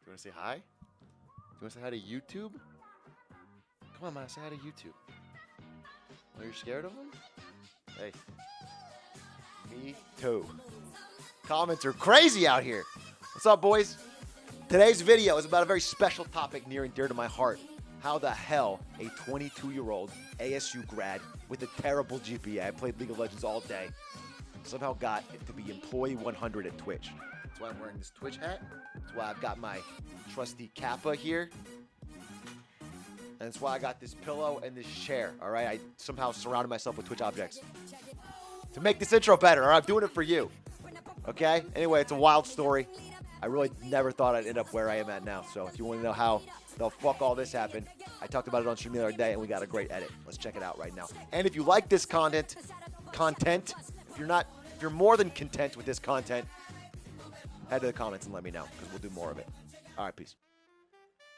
want to say hi? You want to say hi to YouTube? Come on, man, say hi to YouTube. Are you scared of them? Hey. Me too. Comments are crazy out here. What's up, boys? Today's video is about a very special topic near and dear to my heart. How the hell a 22-year-old ASU grad with a terrible GPA, I played League of Legends all day, somehow got to be employee 100 at Twitch. That's why I'm wearing this Twitch hat. That's why I've got my trusty Kappa here. And that's why I got this pillow and this chair, all right? I somehow surrounded myself with Twitch objects to make this intro better, all right? I'm doing it for you, okay? Anyway, it's a wild story. I really never thought I'd end up where I am at now. So if you want to know how the fuck all this happened, I talked about it on stream the other day, and we got a great edit. Let's check it out right now. And if you like this content, if you're more than content with this content, head to the comments and let me know, because we'll do more of it. All right, peace.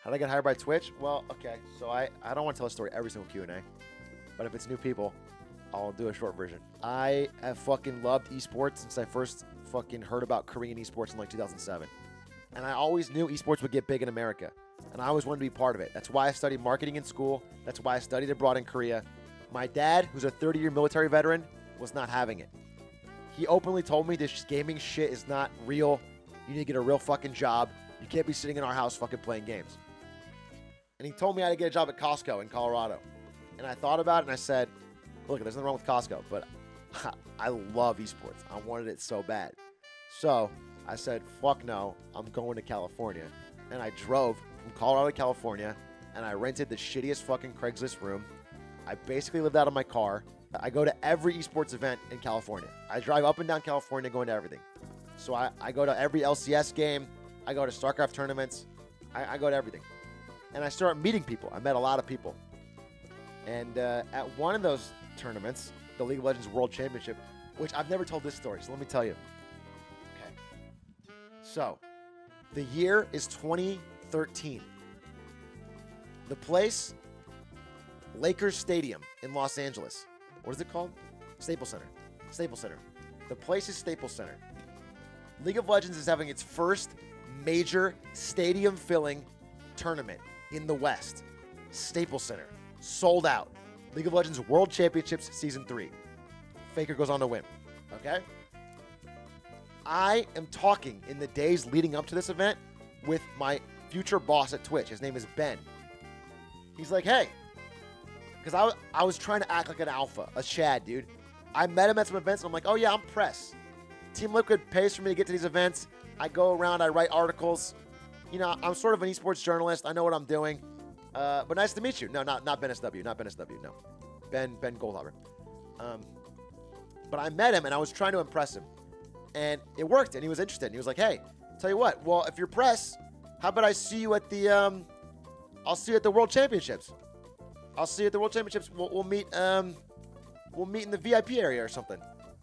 How did I get hired by Twitch? Well, okay, so I don't want to tell a story every single Q&A, but if it's new people, I'll do a short version. I have fucking loved esports since I first fucking heard about Korean esports in like 2007. And I always knew esports would get big in America. And I always wanted to be part of it. That's why I studied marketing in school. That's why I studied abroad in Korea. My dad, who's a 30-year military veteran, was not having it. He openly told me this gaming shit is not real. You need to get a real fucking job. You can't be sitting in our house fucking playing games. And he told me I had to get a job at Costco in Colorado. And I thought about it and I said, look, there's nothing wrong with Costco, but I love esports. I wanted it so bad. So I said, fuck no, I'm going to California. And I drove from Colorado to California, and I rented the shittiest fucking Craigslist room. I basically lived out of my car. I go to every esports event in California. I drive up and down California going to everything. So I go to every LCS game. I go to StarCraft tournaments. I go to everything. And I start meeting people. I met a lot of people. And at one of those tournaments, the League of Legends World Championship, which I've never told this story, so let me tell you. Okay. So, the year is 2013. The place, Lakers Stadium in Los Angeles. What is it called? Staples Center. Staples Center. The place is Staples Center. League of Legends is having its first major stadium-filling tournament in the West. Staples Center. Sold out. League of Legends World Championships Season 3. Faker goes on to win. Okay? I am talking in the days leading up to this event with my future boss at Twitch. His name is Ben. He's like, hey. Because I was trying to act like an alpha, a Chad, dude. I met him at some events, and I'm like, oh, yeah, I'm press. Team Liquid pays for me to get to these events. I go around, I write articles. You know, I'm sort of an esports journalist. I know what I'm doing. But nice to meet you. No, not Ben SW. Not Ben SW, no. Ben Goldhaber. But I met him, and I was trying to impress him. And it worked, and he was interested. And he was like, hey, tell you what. Well, if you're press, how about I see you at the, I'll see you at the World Championships. I'll see you at the World Championships. We'll meet in the VIP area or something.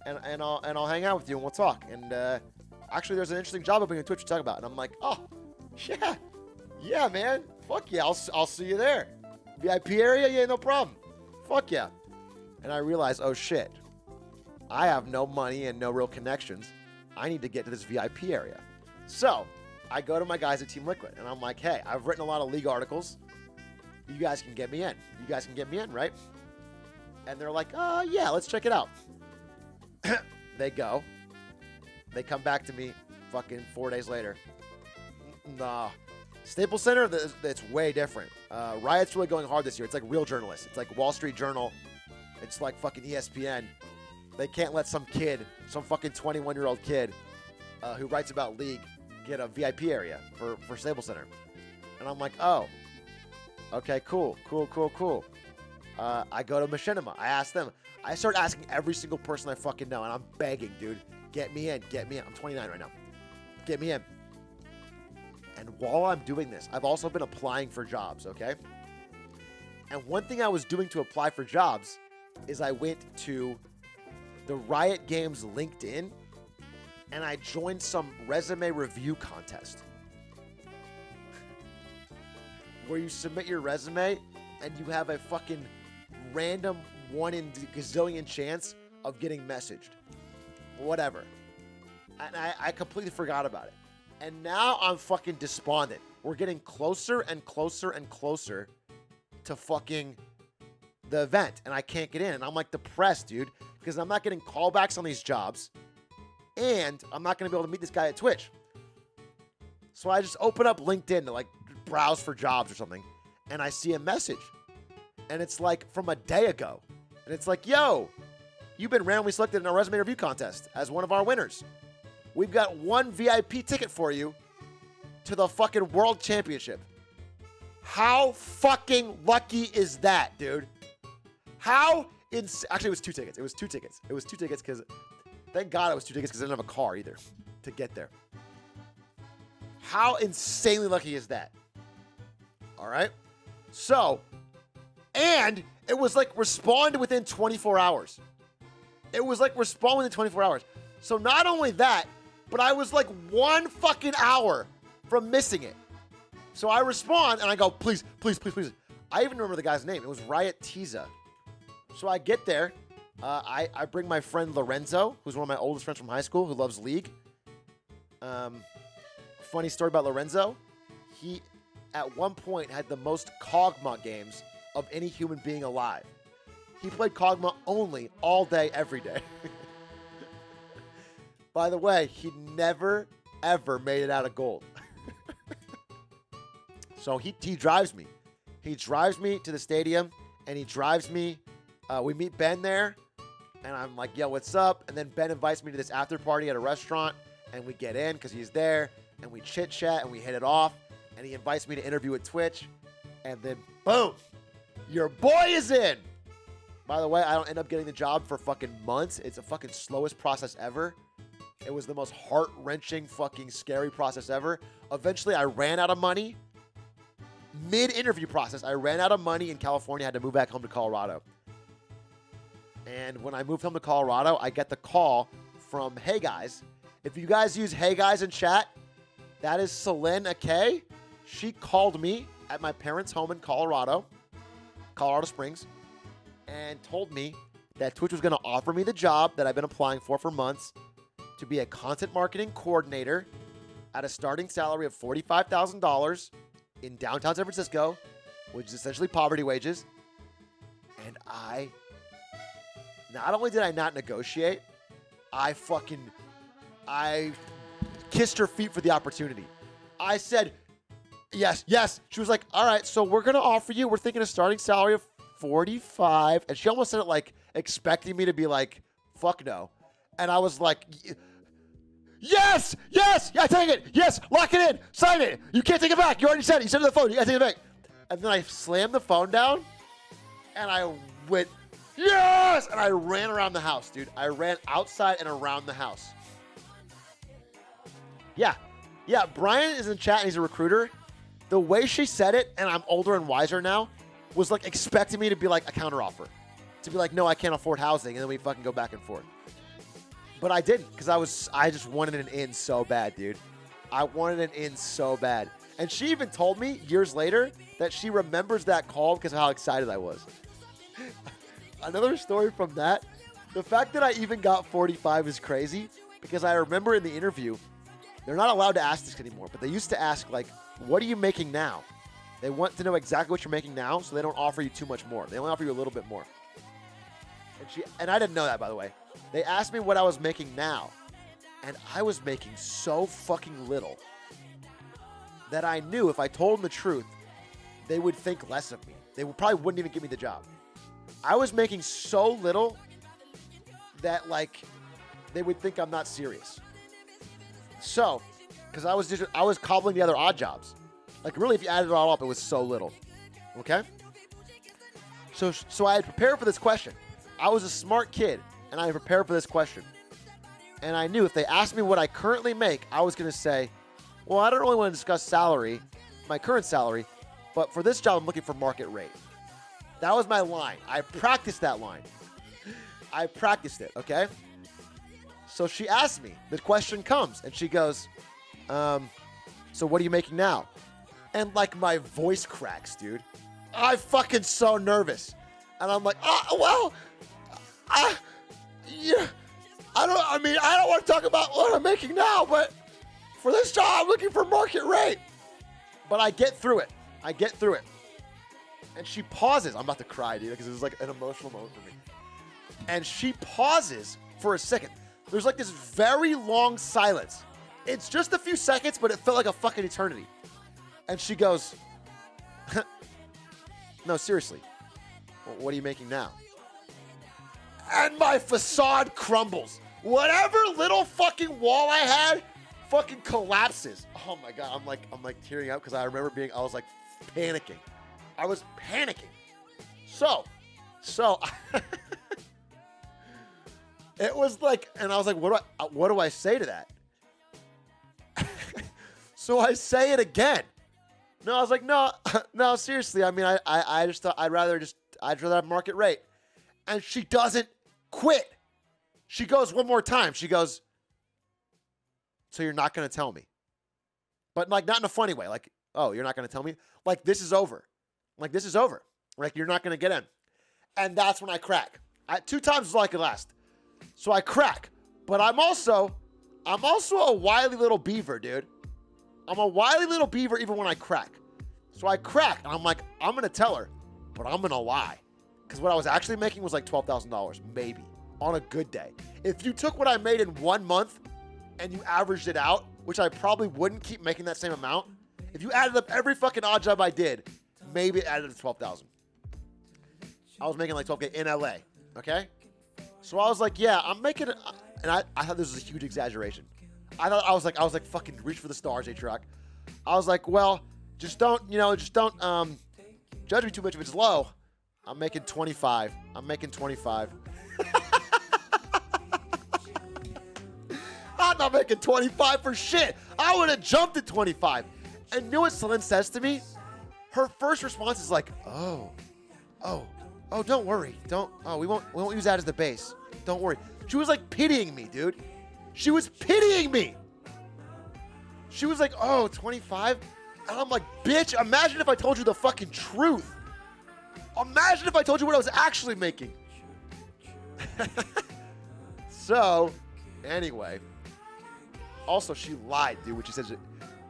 And I'll hang out with you, and we'll talk. And actually, there's an interesting job opening on Twitch to talk about. And I'm like, oh, yeah, man. Fuck yeah, I'll see you there. VIP area? Yeah, no problem. Fuck yeah. And I realized, oh shit, I have no money and no real connections. I need to get to this VIP area. So I go to my guys at Team Liquid, and I'm like, hey, I've written a lot of league articles. You guys can get me in. You guys can get me in, right? And they're like, yeah, let's check it out. They go. They come back to me fucking 4 days later. Nah. Staples Center, it's way different. Riot's really going hard this year. It's like real journalists. It's like Wall Street Journal. It's like fucking ESPN. They can't let some kid, some fucking 21-year-old kid who writes about League get a VIP area for Staples Center. And I'm like, oh, okay, cool. I go to Machinima. I ask them. I start asking every single person I fucking know, and I'm begging, dude, get me in. I'm 29 right now. Get me in. And while I'm doing this, I've also been applying for jobs, okay? And one thing I was doing to apply for jobs is I went to the Riot Games LinkedIn, and I joined some resume review contest where you submit your resume and you have a fucking random 1 in gazillion chance of getting messaged. Whatever. And I completely forgot about it. And now I'm fucking despondent. We're getting closer and closer and closer to fucking the event, and I can't get in. And I'm like depressed, dude, because I'm not getting callbacks on these jobs, and I'm not going to be able to meet this guy at Twitch. So I just open up LinkedIn to like browse for jobs or something, and I see a message, and it's like from a day ago, and it's like, yo, you've been randomly selected in our resume review contest as one of our winners. We've got one VIP ticket for you to the fucking World Championship. How fucking lucky is that, dude? Actually, it was 2 tickets. It was 2 tickets. It was 2 tickets because, thank God it was 2 tickets because I didn't have a car either to get there. How insanely lucky is that? All right. So, and it was like respond within 24 hours. It was like respond within 24 hours. So not only that, but I was like 1 fucking hour from missing it. So I respond and I go, please, please, please, please. I even remember the guy's name. It was Riot Tiza. So I get there. I bring my friend Lorenzo, who's one of my oldest friends from high school, who loves League. Funny story about Lorenzo. He, at one point, had the most Kog'Maw games of any human being alive. He played Kog'Maw only, all day, every day. By the way, he never, ever made it out of gold. So he drives me. He drives me to the stadium, and he drives me. We meet Ben there, and I'm like, yo, what's up? And then Ben invites me to this after party at a restaurant, and we get in because he's there, and we chit-chat, and we hit it off, and he invites me to interview at Twitch, and then, boom, your boy is in. By the way, I don't end up getting the job for fucking months. It's the fucking slowest process ever. It was the most heart-wrenching, fucking scary process ever. Eventually, I ran out of money. Mid-interview process, I ran out of money in California. I had to move back home to Colorado. And when I moved home to Colorado, I get the call from Hey Guys. If you guys use Hey Guys in chat, that is Celine Akay. She called me at my parents' home in Colorado Springs, and told me that Twitch was going to offer me the job that I've been applying for months to be a content marketing coordinator at a starting salary of $45,000 in downtown San Francisco, which is essentially poverty wages. And not only did I not negotiate, I kissed her feet for the opportunity. I said, yes, yes. She was like, all right, so we're going to offer you, we're thinking a starting salary of 45. And she almost said it like expecting me to be like, fuck no. And I was like, yes, yes, yeah, take it. Yes, lock it in. Sign it. You can't take it back. You already said it. You said it on the phone. You got to take it back. And then I slammed the phone down and I went, yes! And I ran around the house, dude. I ran outside and around the house. Yeah. Yeah, Brian is in chat and he's a recruiter. The way she said it, and I'm older and wiser now, was like expecting me to be like a counteroffer. To be like, no, I can't afford housing, and then we fucking go back and forth. But I didn't, because I just wanted an in so bad, dude. I wanted an in so bad. And she even told me years later that she remembers that call because of how excited I was. Another story from that, the fact that I even got 45 is crazy, because I remember in the interview, they're not allowed to ask this anymore, but they used to ask, like, what are you making now? They want to know exactly what you're making now, so they don't offer you too much more. They only offer you a little bit more. And I didn't know that, by the way. They asked me what I was making now, and I was making so fucking little that I knew if I told them the truth, they would think less of me. They probably wouldn't even give me the job. I was making so little that, like, they would think I'm not serious. So, because I was cobbling together odd jobs. Like, really, if you added it all up, it was so little. Okay? So I had prepared for this question. I was a smart kid, and I prepared for this question. And I knew if they asked me what I currently make, I was going to say, well, I don't really want to discuss salary, my current salary, but for this job, I'm looking for market rate. That was my line. I practiced that line. I practiced it, okay? So she asked me, the question comes, and she goes, so what are you making now? And, like, my voice cracks, dude. I'm fucking so nervous. And I'm like, yeah, I don't want to talk about what I'm making now, but For this job, I'm looking for market rate. But I get through it. And she pauses. I'm about to cry, dude, because it was like an emotional moment for me. And she pauses for a second. There's like this very long silence. It's just a few seconds, but it felt like a fucking eternity. And she goes, no, seriously. What are you making now? And my facade crumbles. Whatever little fucking wall I had fucking collapses. Oh my God, I'm like tearing up because I remember I was like panicking. I was panicking. So it was like, and I was like, what do I say to that? So I say it again. No, I was like, no, seriously. I mean, I just thought I'd rather have market rate. And she doesn't quit. She goes one more time. She goes, so you're not going to tell me. But like, not in a funny way. Like, oh, you're not going to tell me? Like, this is over. Like, you're not going to get in. And that's when I crack. 2 times is all I could last. So I crack. But I'm also a wily little beaver, dude. I'm a wily little beaver even when I crack. So I crack, and I'm like, I'm going to tell her, but I'm going to lie. Because what I was actually making was like $12,000, maybe, on a good day. If you took what I made in 1 month and you averaged it out, which I probably wouldn't keep making that same amount, if you added up every fucking odd job I did, maybe it added to 12,000. I was making like 12K in LA, okay? So I was like, yeah, I'm making it, and I thought this was a huge exaggeration. I was like, fucking reach for the stars, Atrioc. I was like, well, just don't judge me too much if it's low. I'm making 25. I'm not making 25 for shit. I would have jumped at 25. And you know what Celine says to me? Her first response is like, oh, don't worry. We won't use that as the base. Don't worry. She was like pitying me, dude. She was pitying me. She was like, oh, 25? And I'm like, bitch, imagine if I told you the fucking truth. Imagine if I told you what I was actually making. So, anyway. Also, she lied, dude,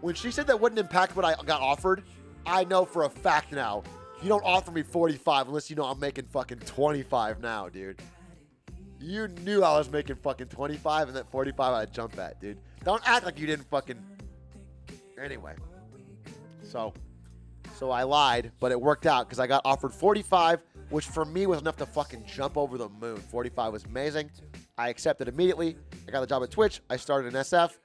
when she said that wouldn't impact what I got offered. I know for a fact now, you don't offer me 45 unless you know I'm making fucking 25 now, dude. You knew I was making fucking 25 and that 45 I'd jump at, dude. Don't act like you didn't fucking... Anyway. So I lied, but it worked out because I got offered 45, which for me was enough to fucking jump over the moon. 45 was amazing. I accepted immediately. I got the job at Twitch. I started in SF.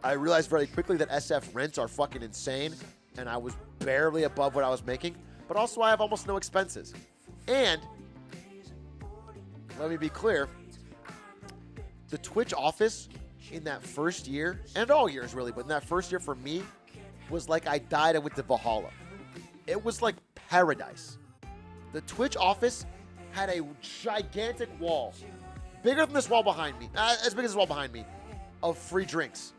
I realized very quickly that SF rents are fucking insane, and I was barely above what I was making. But also, I have almost no expenses. And... let me be clear, the Twitch office in that first year, and all years really, but in that first year for me, was like I died and went to Valhalla. It was like paradise. The Twitch office had a gigantic wall, bigger than this wall behind me, as big as this wall behind me, of free drinks.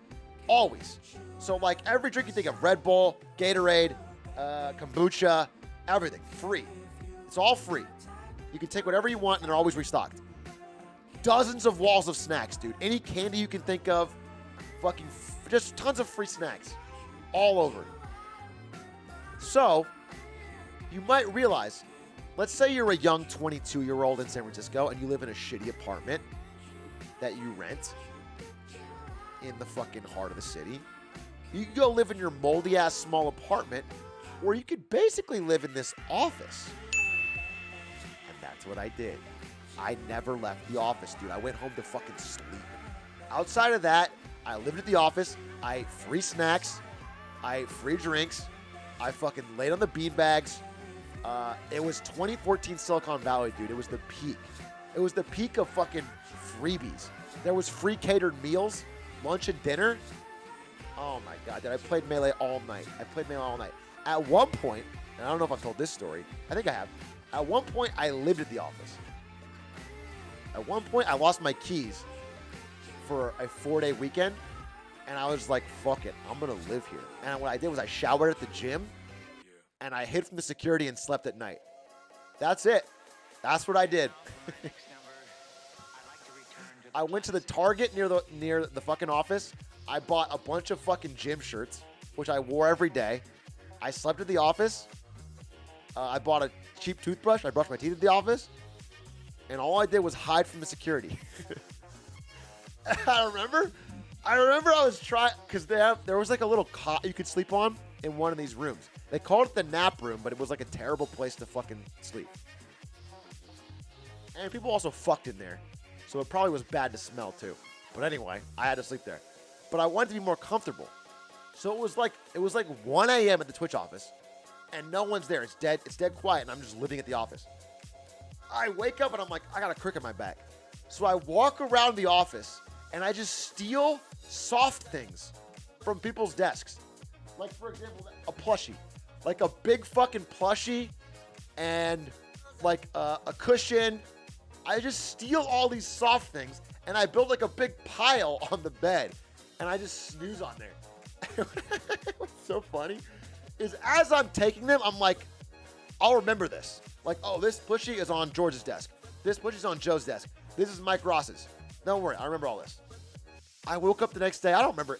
Always. So like every drink you think of, Red Bull, Gatorade, kombucha, everything, free. It's all free. You can take whatever you want, and they're always restocked. Dozens of walls of snacks, dude. Any candy you can think of, fucking just tons of free snacks all over. So, you might realize, let's say you're a young 22-year-old in San Francisco, and you live in a shitty apartment that you rent in the fucking heart of the city. You could go live in your moldy-ass small apartment, or you could basically live in this office. That's what I did. I never left the office, dude. I went home to fucking sleep. Outside of that, I lived at the office. I ate free snacks. I ate free drinks. I fucking laid on the beanbags. It was 2014 Silicon Valley, dude. It was the peak. It was the peak of fucking freebies. There was free catered meals, lunch and dinner. Oh my God, dude. I played Melee all night. At one point, and I don't know if I've told this story. I think I have. At one point, I lived at the office. At one point, I lost my keys for a 4-day weekend, and I was like, fuck it, I'm going to live here. And what I did was I showered at the gym, and I hid from the security and slept at night. That's it. That's what I did. I went to the Target near the fucking office. I bought a bunch of fucking gym shirts, which I wore every day. I slept at the office. I bought a cheap toothbrush. I brushed my teeth at the office. And all I did was hide from the security. I remember I was trying, because there was like a little cot you could sleep on in one of these rooms. They called it the nap room, but it was like a terrible place to fucking sleep. And people also fucked in there. So it probably was bad to smell too. But anyway, I had to sleep there. But I wanted to be more comfortable. So it was like 1 a.m. at the Twitch office, and no one's there. It's dead quiet, and I'm just living at the office. I wake up and I'm like, I got a crick in my back. So I walk around the office and I just steal soft things from people's desks. Like, for example, a plushie. Like a big fucking plushie and like a cushion. I just steal all these soft things and I build like a big pile on the bed and I just snooze on there. What's so funny is as I'm taking them, I'm like, I'll remember this. Like, oh, this plushie is on George's desk. This plushie is on Joe's desk. This is Mike Ross's. Don't worry, I remember all this. I woke up the next day. I don't remember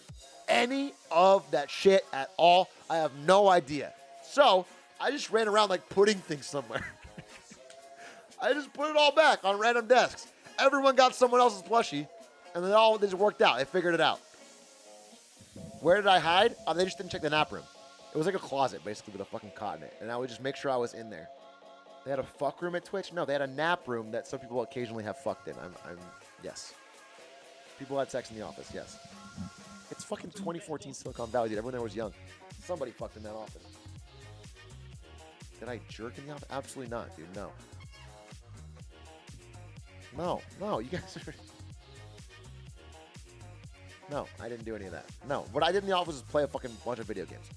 any of that shit at all. I have no idea. So I just ran around like putting things somewhere. I just put it all back on random desks. Everyone got someone else's plushie, and then they just worked out. They figured it out. Where did I hide? Oh, they just didn't check the nap room. It was like a closet, basically, with a fucking cot in it. And I would just make sure I was in there. They had a fuck room at Twitch? No, they had a nap room that some people occasionally have fucked in. Yes. People had sex in the office, yes. It's fucking 2014 Silicon Valley, dude. Everyone there was young. Somebody fucked in that office. Did I jerk in the office? Absolutely not, dude. No. No, you guys are... No, I didn't do any of that. No, what I did in the office was play a fucking bunch of video games.